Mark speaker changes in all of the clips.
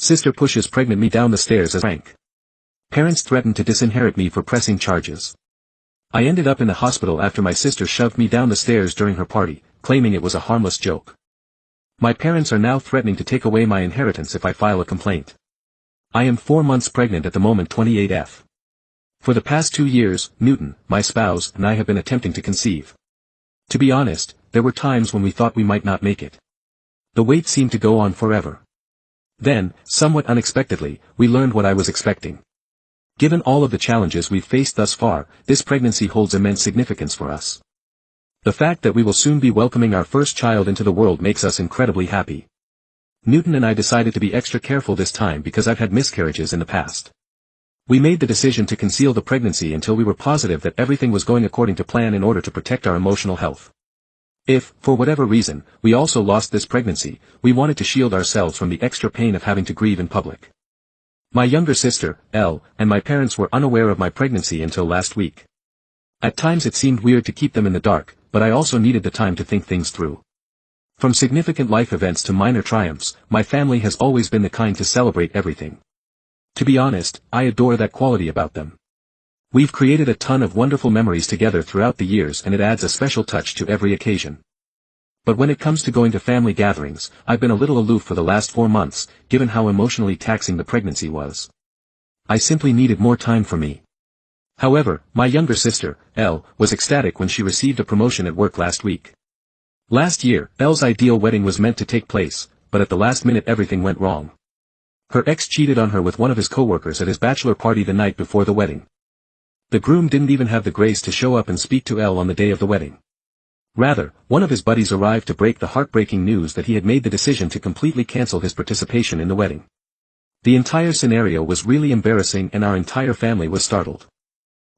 Speaker 1: Sister pushes pregnant me down the stairs as prank. Parents threaten to disinherit me for pressing charges. I ended up in the hospital after my sister shoved me down the stairs during her party, claiming it was a harmless joke. My parents are now threatening to take away my inheritance if I file a complaint. I am 4 months pregnant at the moment. 28F. For the past 2 years, Newton, my spouse, and I have been attempting to conceive. To be honest, there were times when we thought we might not make it. The wait seemed to go on forever. Then, somewhat unexpectedly, we learned what I was expecting. Given all of the challenges we've faced thus far, this pregnancy holds immense significance for us. The fact that we will soon be welcoming our first child into the world makes us incredibly happy. Newton and I decided to be extra careful this time because I've had miscarriages in the past. We made the decision to conceal the pregnancy until we were positive that everything was going according to plan in order to protect our emotional health. If, for whatever reason, we also lost this pregnancy, we wanted to shield ourselves from the extra pain of having to grieve in public. My younger sister, Elle, and my parents were unaware of my pregnancy until last week. At times it seemed weird to keep them in the dark, but I also needed the time to think things through. From significant life events to minor triumphs, my family has always been the kind to celebrate everything. To be honest, I adore that quality about them. We've created a ton of wonderful memories together throughout the years, and it adds a special touch to every occasion. But when it comes to going to family gatherings, I've been a little aloof for the last 4 months, given how emotionally taxing the pregnancy was. I simply needed more time for me. However, my younger sister, Elle, was ecstatic when she received a promotion at work last week. Last year, Elle's ideal wedding was meant to take place, but at the last minute everything went wrong. Her ex cheated on her with one of his coworkers at his bachelor party the night before the wedding. The groom didn't even have the grace to show up and speak to Elle on the day of the wedding. Rather, one of his buddies arrived to break the heartbreaking news that he had made the decision to completely cancel his participation in the wedding. The entire scenario was really embarrassing and our entire family was startled.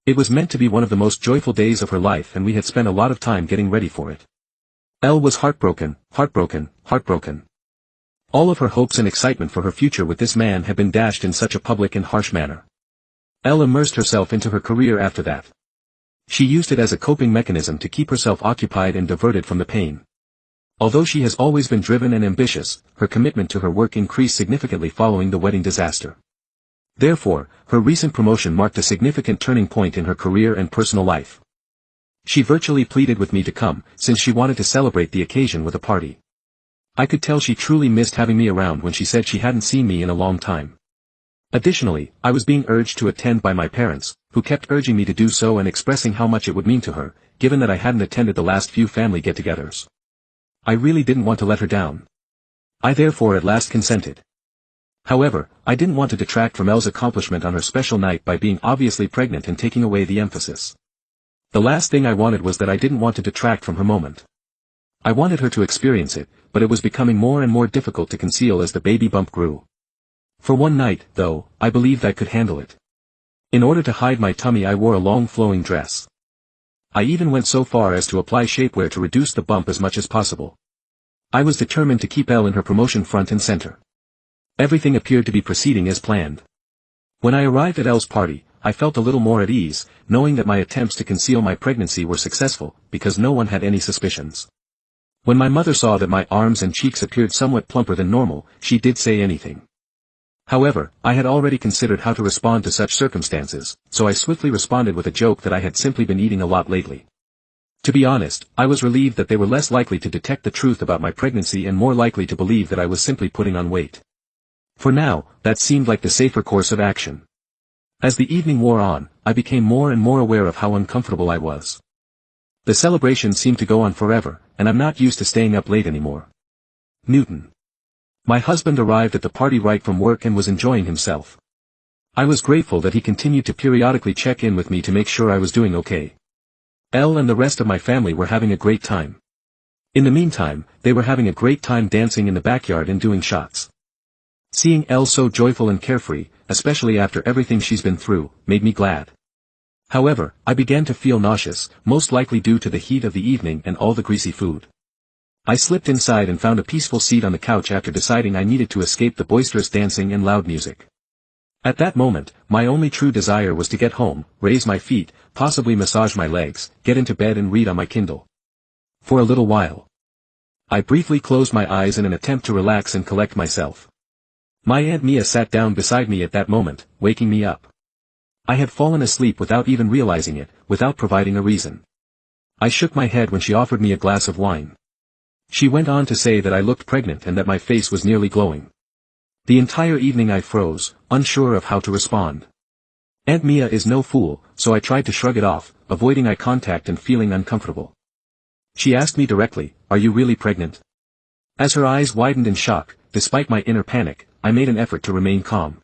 Speaker 1: It was meant to be one of the most joyful days of her life and we had spent a lot of time getting ready for it. Elle was heartbroken. All of her hopes and excitement for her future with this man had been dashed in such a public and harsh manner. Elle immersed herself into her career after that. She used it as a coping mechanism to keep herself occupied and diverted from the pain. Although she has always been driven and ambitious, her commitment to her work increased significantly following the wedding disaster. Therefore, her recent promotion marked a significant turning point in her career and personal life. She virtually pleaded with me to come, since she wanted to celebrate the occasion with a party. I could tell she truly missed having me around when she said she hadn't seen me in a long time. Additionally, I was being urged to attend by my parents, who kept urging me to do so and expressing how much it would mean to her, given that I hadn't attended the last few family get-togethers. I really didn't want to let her down. I therefore at last consented. However, I didn't want to detract from Elle's accomplishment on her special night by being obviously pregnant and taking away the emphasis. The last thing I wanted was that I didn't want to detract from her moment. I wanted her to experience it, but it was becoming more and more difficult to conceal as the baby bump grew. For one night, though, I believed I could handle it. In order to hide my tummy I wore a long flowing dress. I even went so far as to apply shapewear to reduce the bump as much as possible. I was determined to keep Elle in her promotion front and center. Everything appeared to be proceeding as planned. When I arrived at Elle's party, I felt a little more at ease, knowing that my attempts to conceal my pregnancy were successful, because no one had any suspicions. When my mother saw that my arms and cheeks appeared somewhat plumper than normal, she did say anything. However, I had already considered how to respond to such circumstances, so I swiftly responded with a joke that I had simply been eating a lot lately. To be honest, I was relieved that they were less likely to detect the truth about my pregnancy and more likely to believe that I was simply putting on weight. For now, that seemed like the safer course of action. As the evening wore on, I became more and more aware of how uncomfortable I was. The celebration seemed to go on forever, and I'm not used to staying up late anymore. Newton. My husband arrived at the party right from work and was enjoying himself. I was grateful that he continued to periodically check in with me to make sure I was doing okay. Elle and the rest of my family were having a great time. In the meantime, they were having a great time dancing in the backyard and doing shots. Seeing Elle so joyful and carefree, especially after everything she's been through, made me glad. However, I began to feel nauseous, most likely due to the heat of the evening and all the greasy food. I slipped inside and found a peaceful seat on the couch after deciding I needed to escape the boisterous dancing and loud music. At that moment, my only true desire was to get home, raise my feet, possibly massage my legs, get into bed and read on my Kindle. For a little while. I briefly closed my eyes in an attempt to relax and collect myself. My Aunt Mia sat down beside me at that moment, waking me up. I had fallen asleep without even realizing it, without providing a reason. I shook my head when she offered me a glass of wine. She went on to say that I looked pregnant and that my face was nearly glowing. The entire evening I froze, unsure of how to respond. Aunt Mia is no fool, so I tried to shrug it off, avoiding eye contact and feeling uncomfortable. She asked me directly, "Are you really pregnant?" As her eyes widened in shock, despite my inner panic, I made an effort to remain calm.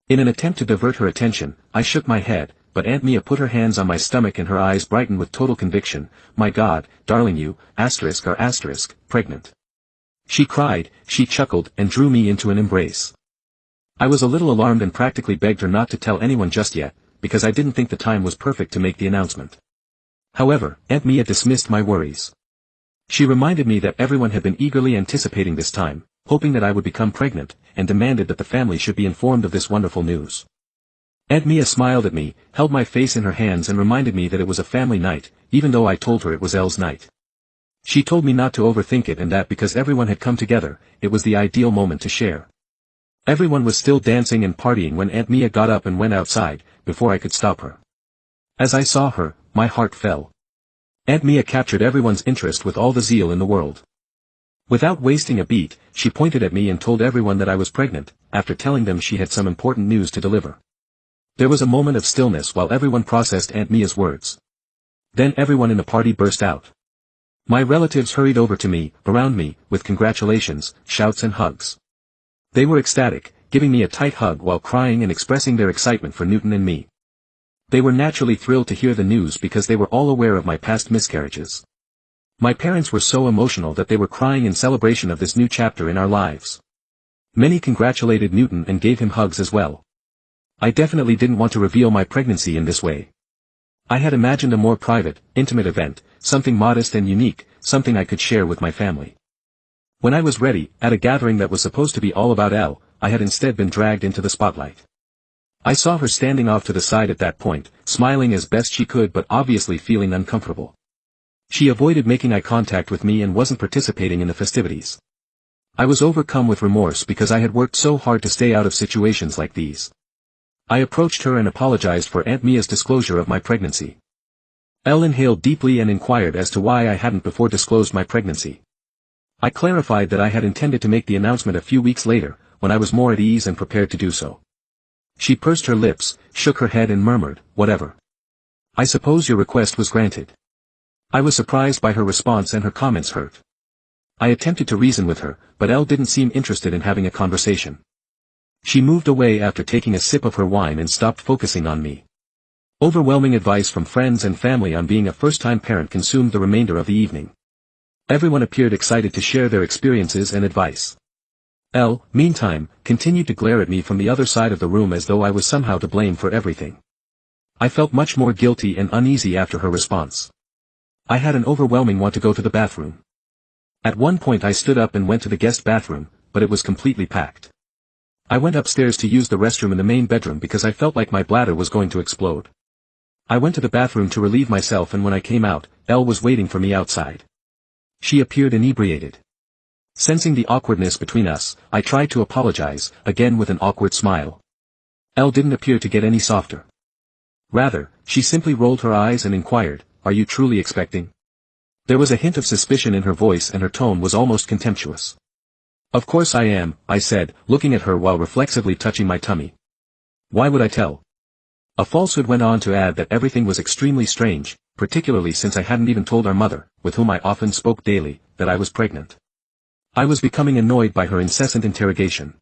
Speaker 1: In an attempt to divert her attention, I shook my head, but Aunt Mia put her hands on my stomach and her eyes brightened with total conviction. "My God, darling, you, are pregnant." She cried, she chuckled and drew me into an embrace. I was a little alarmed and practically begged her not to tell anyone just yet, because I didn't think the time was perfect to make the announcement. However, Aunt Mia dismissed my worries. She reminded me that everyone had been eagerly anticipating this time, hoping that I would become pregnant, and demanded that the family should be informed of this wonderful news. Aunt Mia smiled at me, held my face in her hands and reminded me that it was a family night, even though I told her it was Elle's night. She told me not to overthink it and that because everyone had come together, it was the ideal moment to share. Everyone was still dancing and partying when Aunt Mia got up and went outside, before I could stop her. As I saw her, my heart fell. Aunt Mia captured everyone's interest with all the zeal in the world. Without wasting a beat, she pointed at me and told everyone that I was pregnant, after telling them she had some important news to deliver. There was a moment of stillness while everyone processed Aunt Mia's words. Then everyone in the party burst out. My relatives hurried over to me, around me, with congratulations, shouts and hugs. They were ecstatic, giving me a tight hug while crying and expressing their excitement for Newton and me. They were naturally thrilled to hear the news because they were all aware of my past miscarriages. My parents were so emotional that they were crying in celebration of this new chapter in our lives. Many congratulated Newton and gave him hugs as well. I definitely didn't want to reveal my pregnancy in this way. I had imagined a more private, intimate event, something modest and unique, something I could share with my family. When I was ready, at a gathering that was supposed to be all about Elle, I had instead been dragged into the spotlight. I saw her standing off to the side at that point, smiling as best she could but obviously feeling uncomfortable. She avoided making eye contact with me and wasn't participating in the festivities. I was overcome with remorse because I had worked so hard to stay out of situations like these. I approached her and apologized for Aunt Mia's disclosure of my pregnancy. Elle inhaled deeply and inquired as to why I hadn't before disclosed my pregnancy. I clarified that I had intended to make the announcement a few weeks later, when I was more at ease and prepared to do so. She pursed her lips, shook her head and murmured, "Whatever. I suppose your request was granted." I was surprised by her response and her comments hurt. I attempted to reason with her, but Elle didn't seem interested in having a conversation. She moved away after taking a sip of her wine and stopped focusing on me. Overwhelming advice from friends and family on being a first-time parent consumed the remainder of the evening. Everyone appeared excited to share their experiences and advice. Elle, meantime, continued to glare at me from the other side of the room as though I was somehow to blame for everything. I felt much more guilty and uneasy after her response. I had an overwhelming want to go to the bathroom. At one point I stood up and went to the guest bathroom, but it was completely packed. I went upstairs to use the restroom in the main bedroom because I felt like my bladder was going to explode. I went to the bathroom to relieve myself and when I came out, Elle was waiting for me outside. She appeared inebriated. Sensing the awkwardness between us, I tried to apologize, again with an awkward smile. Elle didn't appear to get any softer. Rather, she simply rolled her eyes and inquired, "Are you truly expecting?" There was a hint of suspicion in her voice and her tone was almost contemptuous. "Of course I am," I said, looking at her while reflexively touching my tummy. "Why would I tell?" A falsehood went on to add that everything was extremely strange, particularly since I hadn't even told our mother, with whom I often spoke daily, that I was pregnant. I was becoming annoyed by her incessant interrogation.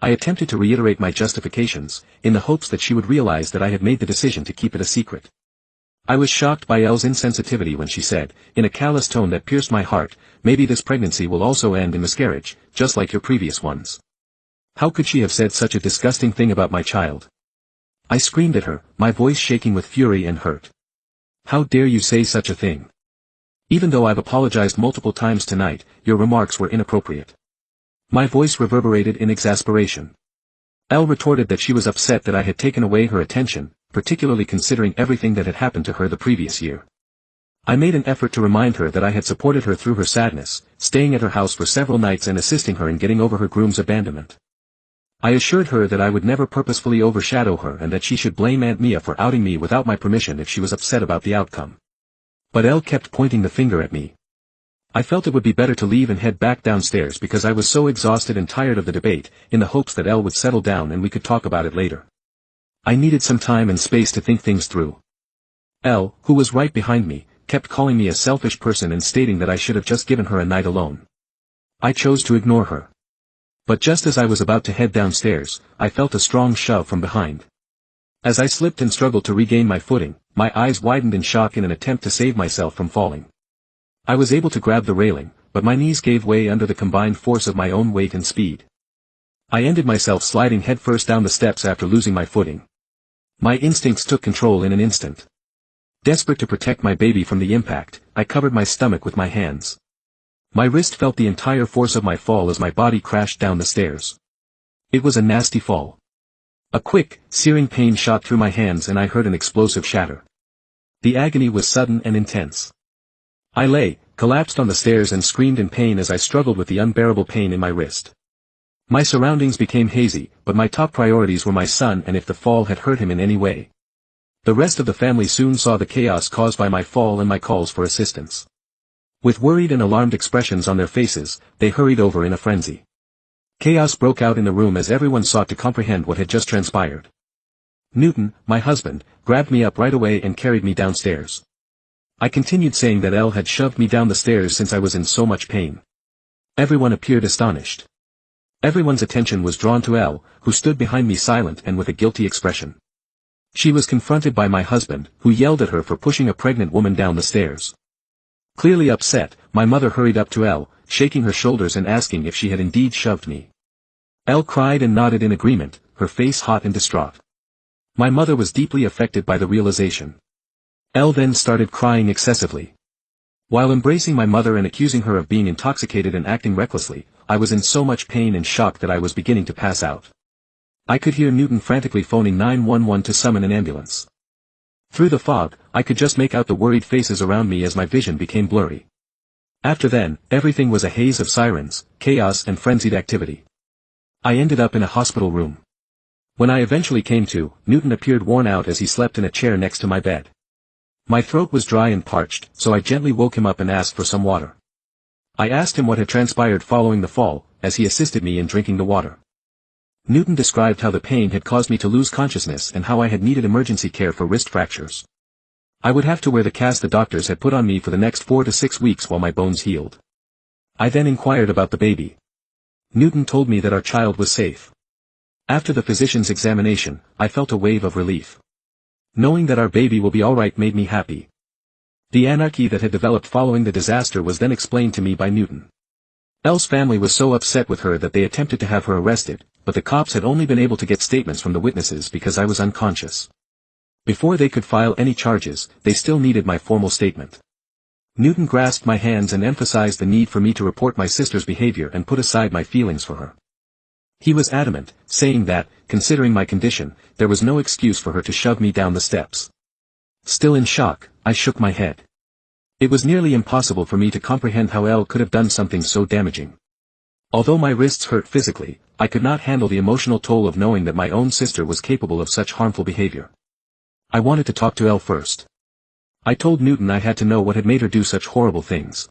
Speaker 1: I attempted to reiterate my justifications, in the hopes that she would realize that I had made the decision to keep it a secret. I was shocked by Elle's insensitivity when she said, in a callous tone that pierced my heart, "Maybe this pregnancy will also end in miscarriage, just like your previous ones." How could she have said such a disgusting thing about my child? I screamed at her, my voice shaking with fury and hurt. "How dare you say such a thing? Even though I've apologized multiple times tonight, your remarks were inappropriate." My voice reverberated in exasperation. Elle retorted that she was upset that I had taken away her attention, particularly considering everything that had happened to her the previous year. I made an effort to remind her that I had supported her through her sadness, staying at her house for several nights and assisting her in getting over her groom's abandonment. I assured her that I would never purposefully overshadow her and that she should blame Aunt Mia for outing me without my permission if she was upset about the outcome. But Elle kept pointing the finger at me. I felt it would be better to leave and head back downstairs because I was so exhausted and tired of the debate, in the hopes that Elle would settle down and we could talk about it later. I needed some time and space to think things through. Elle, who was right behind me, kept calling me a selfish person and stating that I should have just given her a night alone. I chose to ignore her. But just as I was about to head downstairs, I felt a strong shove from behind. As I slipped and struggled to regain my footing, my eyes widened in shock in an attempt to save myself from falling. I was able to grab the railing, but my knees gave way under the combined force of my own weight and speed. I ended myself sliding headfirst down the steps after losing my footing. My instincts took control in an instant. Desperate to protect my baby from the impact, I covered my stomach with my hands. My wrist felt the entire force of my fall as my body crashed down the stairs. It was a nasty fall. A quick, searing pain shot through my hands and I heard an explosive shatter. The agony was sudden and intense. I lay, collapsed on the stairs and screamed in pain as I struggled with the unbearable pain in my wrist. My surroundings became hazy, but my top priorities were my son and if the fall had hurt him in any way. The rest of the family soon saw the chaos caused by my fall and my calls for assistance. With worried and alarmed expressions on their faces, they hurried over in a frenzy. Chaos broke out in the room as everyone sought to comprehend what had just transpired. Newton, my husband, grabbed me up right away and carried me downstairs. I continued saying that Elle had shoved me down the stairs since I was in so much pain. Everyone appeared astonished. Everyone's attention was drawn to Elle, who stood behind me silent and with a guilty expression. She was confronted by my husband, who yelled at her for pushing a pregnant woman down the stairs. Clearly upset, my mother hurried up to Elle, shaking her shoulders and asking if she had indeed shoved me. Elle cried and nodded in agreement, her face hot and distraught. My mother was deeply affected by the realization. Elle then started crying excessively. While embracing my mother and accusing her of being intoxicated and acting recklessly, I was in so much pain and shock that I was beginning to pass out. I could hear Newton frantically phoning 911 to summon an ambulance. Through the fog, I could just make out the worried faces around me as my vision became blurry. After then, everything was a haze of sirens, chaos and frenzied activity. I ended up in a hospital room. When I eventually came to, Newton appeared worn out as he slept in a chair next to my bed. My throat was dry and parched, so I gently woke him up and asked for some water. I asked him what had transpired following the fall, as he assisted me in drinking the water. Newton described how the pain had caused me to lose consciousness and how I had needed emergency care for wrist fractures. I would have to wear the cast the doctors had put on me for the next 4 to 6 weeks while my bones healed. I then inquired about the baby. Newton told me that our child was safe. After the physician's examination, I felt a wave of relief. Knowing that our baby will be alright made me happy. The anarchy that had developed following the disaster was then explained to me by Newton. Elle's family was so upset with her that they attempted to have her arrested, but the cops had only been able to get statements from the witnesses because I was unconscious. Before they could file any charges, they still needed my formal statement. Newton grasped my hands and emphasized the need for me to report my sister's behavior and put aside my feelings for her. He was adamant, saying that, considering my condition, there was no excuse for her to shove me down the steps. Still in shock, I shook my head. It was nearly impossible for me to comprehend how Elle could have done something so damaging. Although my wrists hurt physically, I could not handle the emotional toll of knowing that my own sister was capable of such harmful behavior. I wanted to talk to Elle first. I told Newton I had to know what had made her do such horrible things.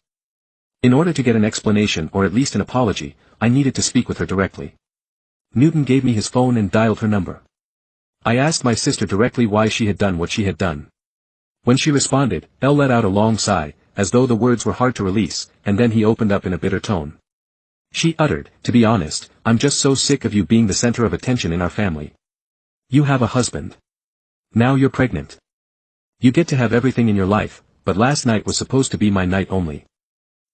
Speaker 1: In order to get an explanation or at least an apology, I needed to speak with her directly. Newton gave me his phone and dialed her number. I asked my sister directly why she had done what she had done. When she responded, Elle let out a long sigh, as though the words were hard to release, and then he opened up in a bitter tone. She uttered, "To be honest, I'm just so sick of you being the center of attention in our family. You have a husband. Now you're pregnant. You get to have everything in your life, but last night was supposed to be my night only.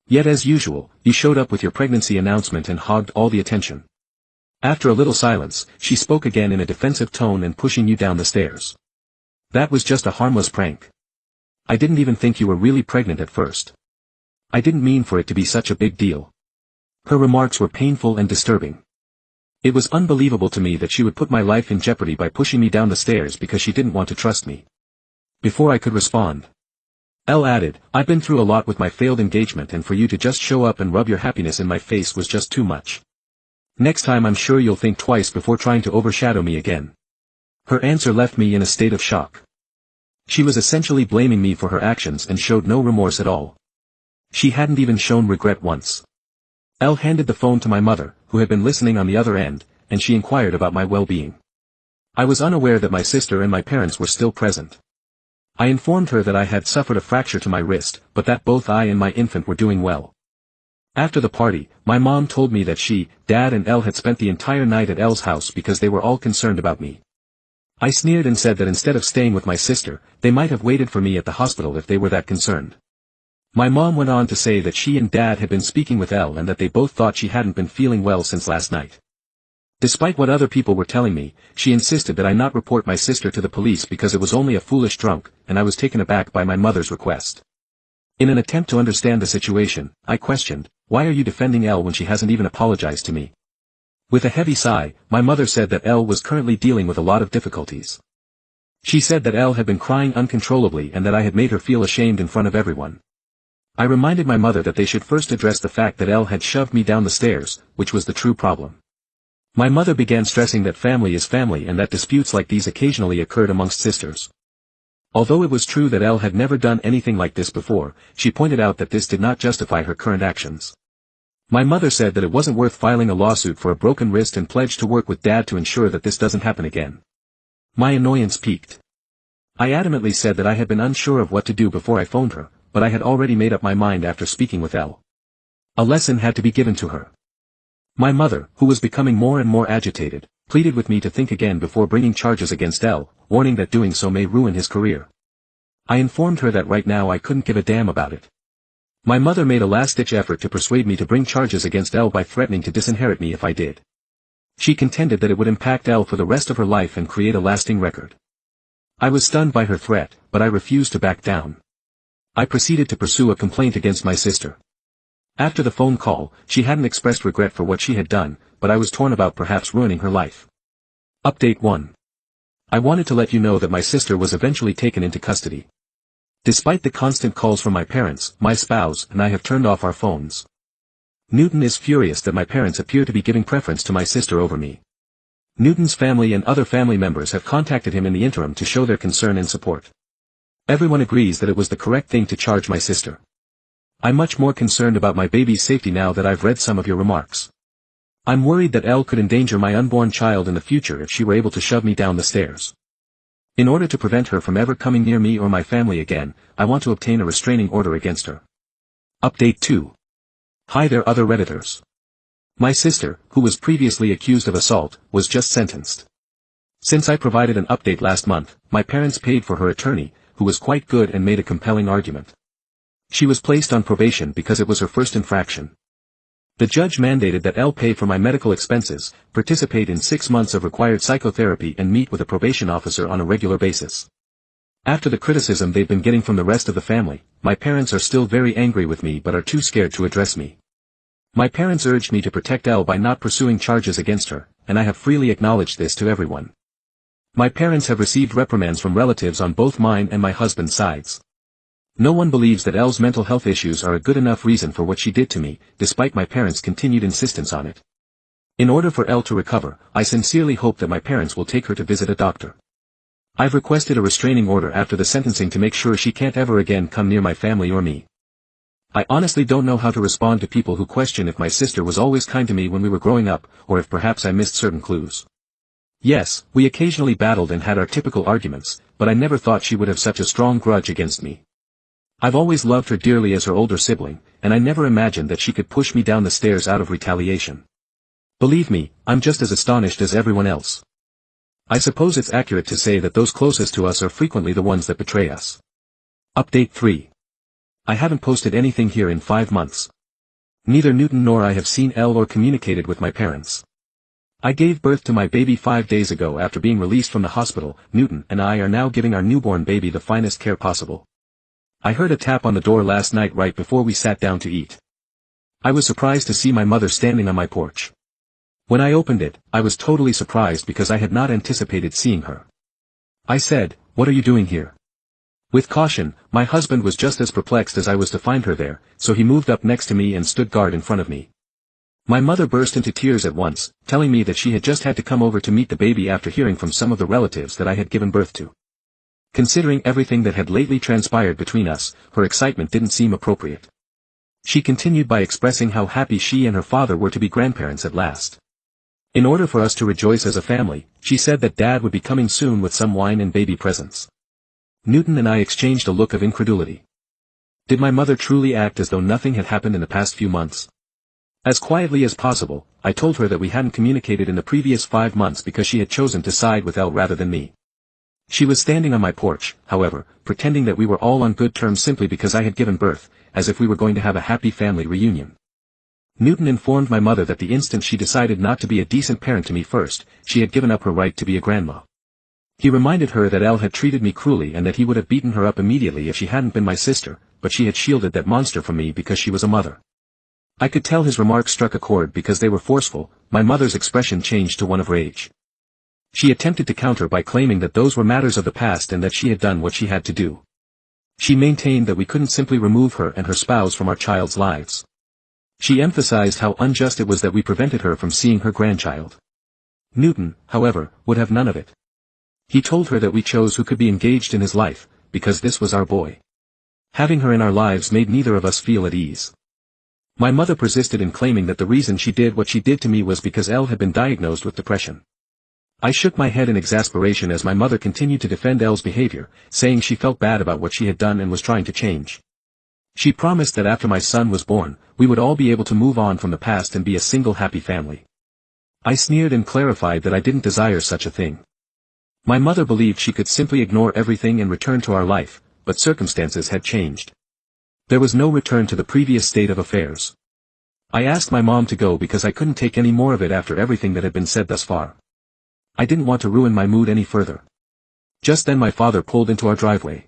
Speaker 1: Yet as usual, you showed up with your pregnancy announcement and hogged all the attention." After a little silence, she spoke again in a defensive tone and pushing you down the stairs. "That was just a harmless prank. I didn't even think you were really pregnant at first. I didn't mean for it to be such a big deal." Her remarks were painful and disturbing. It was unbelievable to me that she would put my life in jeopardy by pushing me down the stairs because she didn't want to trust me. Before I could respond, Elle added, "I've been through a lot with my failed engagement and for you to just show up and rub your happiness in my face was just too much. Next time I'm sure you'll think twice before trying to overshadow me again. Her answer left me in a state of shock. She was essentially blaming me for her actions and showed no remorse at all. She hadn't even shown regret once. Elle handed the phone to my mother, who had been listening on the other end, and she inquired about my well-being. I was unaware that my sister and my parents were still present. I informed her that I had suffered a fracture to my wrist, but that both I and my infant were doing well. After the party, my mom told me that she, Dad and Elle had spent the entire night at Elle's house because they were all concerned about me. I sneered and said that instead of staying with my sister, they might have waited for me at the hospital if they were that concerned. My mom went on to say that she and Dad had been speaking with Elle and that they both thought she hadn't been feeling well since last night. Despite what other people were telling me, she insisted that I not report my sister to the police because it was only a foolish drunk, and I was taken aback by my mother's request. In an attempt to understand the situation, I questioned, "Why are you defending Elle when she hasn't even apologized to me?" With a heavy sigh, my mother said that Elle was currently dealing with a lot of difficulties. She said that Elle had been crying uncontrollably and that I had made her feel ashamed in front of everyone. I reminded my mother that they should first address the fact that Elle had shoved me down the stairs, which was the true problem. My mother began stressing that family is family and that disputes like these occasionally occurred amongst sisters. Although it was true that Elle had never done anything like this before, she pointed out that this did not justify her current actions. My mother said that it wasn't worth filing a lawsuit for a broken wrist and pledged to work with Dad to ensure that this doesn't happen again. My annoyance peaked. I adamantly said that I had been unsure of what to do before I phoned her, but I had already made up my mind after speaking with Elle. A lesson had to be given to her. My mother, who was becoming more and more agitated, pleaded with me to think again before bringing charges against Elle, warning that doing so may ruin his career. I informed her that right now I couldn't give a damn about it. My mother made a last-ditch effort to persuade me to bring charges against Elle by threatening to disinherit me if I did. She contended that it would impact Elle for the rest of her life and create a lasting record. I was stunned by her threat, but I refused to back down. I proceeded to pursue a complaint against my sister. After the phone call, she hadn't expressed regret for what she had done, but I was torn about perhaps ruining her life. Update 1. I wanted to let you know that my sister was eventually taken into custody. Despite the constant calls from my parents, my spouse and I have turned off our phones. Newton is furious that my parents appear to be giving preference to my sister over me. Newton's family and other family members have contacted him in the interim to show their concern and support. Everyone agrees that it was the correct thing to charge my sister. I'm much more concerned about my baby's safety now that I've read some of your remarks. I'm worried that Elle could endanger my unborn child in the future if she were able to shove me down the stairs. In order to prevent her from ever coming near me or my family again, I want to obtain a restraining order against her. Update 2. Hi there other Redditors. My sister, who was previously accused of assault, was just sentenced. Since I provided an update last month, my parents paid for her attorney, who was quite good and made a compelling argument. She was placed on probation because it was her first infraction. The judge mandated that Elle pay for my medical expenses, participate in 6 months of required psychotherapy and meet with a probation officer on a regular basis. After the criticism they've been getting from the rest of the family, my parents are still very angry with me but are too scared to address me. My parents urged me to protect Elle by not pursuing charges against her, and I have freely acknowledged this to everyone. My parents have received reprimands from relatives on both mine and my husband's sides. No one believes that Elle's mental health issues are a good enough reason for what she did to me, despite my parents' continued insistence on it. In order for Elle to recover, I sincerely hope that my parents will take her to visit a doctor. I've requested a restraining order after the sentencing to make sure she can't ever again come near my family or me. I honestly don't know how to respond to people who question if my sister was always kind to me when we were growing up, or if perhaps I missed certain clues. Yes, we occasionally battled and had our typical arguments, but I never thought she would have such a strong grudge against me. I've always loved her dearly as her older sibling, and I never imagined that she could push me down the stairs out of retaliation. Believe me, I'm just as astonished as everyone else. I suppose it's accurate to say that those closest to us are frequently the ones that betray us. Update 3. I haven't posted anything here in 5 months. Neither Newton nor I have seen Elle or communicated with my parents. I gave birth to my baby 5 days ago after being released from the hospital. Newton and I are now giving our newborn baby the finest care possible. I heard a tap on the door last night right before we sat down to eat. I was surprised to see my mother standing on my porch. When I opened it, I was totally surprised because I had not anticipated seeing her. I said, "What are you doing here?" With caution, my husband was just as perplexed as I was to find her there, so he moved up next to me and stood guard in front of me. My mother burst into tears at once, telling me that she had just had to come over to meet the baby after hearing from some of the relatives that I had given birth to. Considering everything that had lately transpired between us, her excitement didn't seem appropriate. She continued by expressing how happy she and her father were to be grandparents at last. In order for us to rejoice as a family, she said that Dad would be coming soon with some wine and baby presents. Newton and I exchanged a look of incredulity. Did my mother truly act as though nothing had happened in the past few months? As quietly as possible, I told her that we hadn't communicated in the previous 5 months because she had chosen to side with Elle rather than me. She was standing on my porch, however, pretending that we were all on good terms simply because I had given birth, as if we were going to have a happy family reunion. Newton informed my mother that the instant she decided not to be a decent parent to me first, she had given up her right to be a grandma. He reminded her that Elle had treated me cruelly and that he would have beaten her up immediately if she hadn't been my sister, but she had shielded that monster from me because she was a mother. I could tell his remarks struck a chord because they were forceful. My mother's expression changed to one of rage. She attempted to counter by claiming that those were matters of the past and that she had done what she had to do. She maintained that we couldn't simply remove her and her spouse from our child's lives. She emphasized how unjust it was that we prevented her from seeing her grandchild. Newton, however, would have none of it. He told her that we chose who could be engaged in his life, because this was our boy. Having her in our lives made neither of us feel at ease. My mother persisted in claiming that the reason she did what she did to me was because Elle had been diagnosed with depression. I shook my head in exasperation as my mother continued to defend Elle's behavior, saying she felt bad about what she had done and was trying to change. She promised that after my son was born, we would all be able to move on from the past and be a single happy family. I sneered and clarified that I didn't desire such a thing. My mother believed she could simply ignore everything and return to our life, but circumstances had changed. There was no return to the previous state of affairs. I asked my mom to go because I couldn't take any more of it after everything that had been said thus far. I didn't want to ruin my mood any further. Just then my father pulled into our driveway.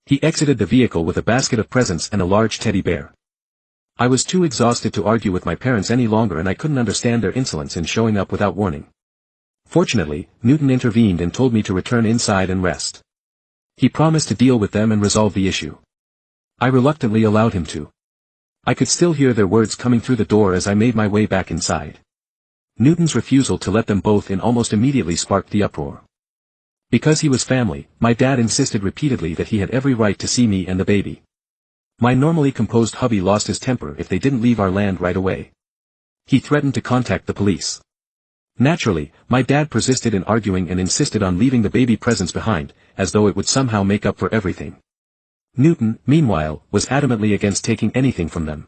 Speaker 1: He exited the vehicle with a basket of presents and a large teddy bear. I was too exhausted to argue with my parents any longer and I couldn't understand their insolence in showing up without warning. Fortunately, Newton intervened and told me to return inside and rest. He promised to deal with them and resolve the issue. I reluctantly allowed him to. I could still hear their words coming through the door as I made my way back inside. Newton's refusal to let them both in almost immediately sparked the uproar. Because he was family, my dad insisted repeatedly that he had every right to see me and the baby. My normally composed hubby lost his temper if they didn't leave our land right away. He threatened to contact the police. Naturally, my dad persisted in arguing and insisted on leaving the baby presents behind, as though it would somehow make up for everything. Newton, meanwhile, was adamantly against taking anything from them.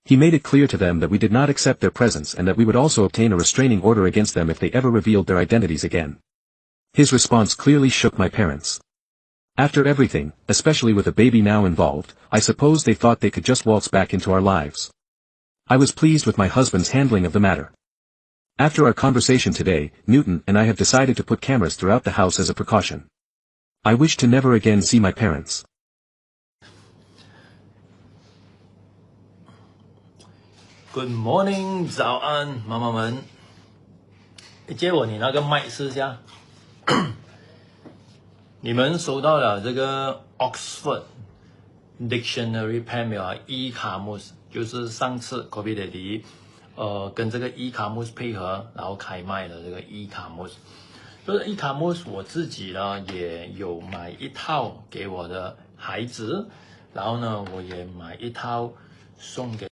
Speaker 1: He made it clear to them that we did not accept their presents and that we would also obtain a restraining order against them if they ever revealed their identities again. His response clearly shook my parents. After everything, especially with a baby now involved, I suppose they thought they could just waltz back into our lives. I was pleased with my husband's handling of the matter. After our conversation today, Newton and I have decided to put cameras throughout the house as a precaution. I wish to never again see my parents.
Speaker 2: Good morning， 早安，妈妈们。借我你那个麦试一下。你们收到了这个 Oxford Dictionary Pen 没有啊 ？e-commerce 就是上次 COVID 的跟这个 e-commerce 配合，然后开卖的这个 e-commerce。就是 e-commerce 我自己呢也有买一套给我的孩子，然后呢我也买一套送给。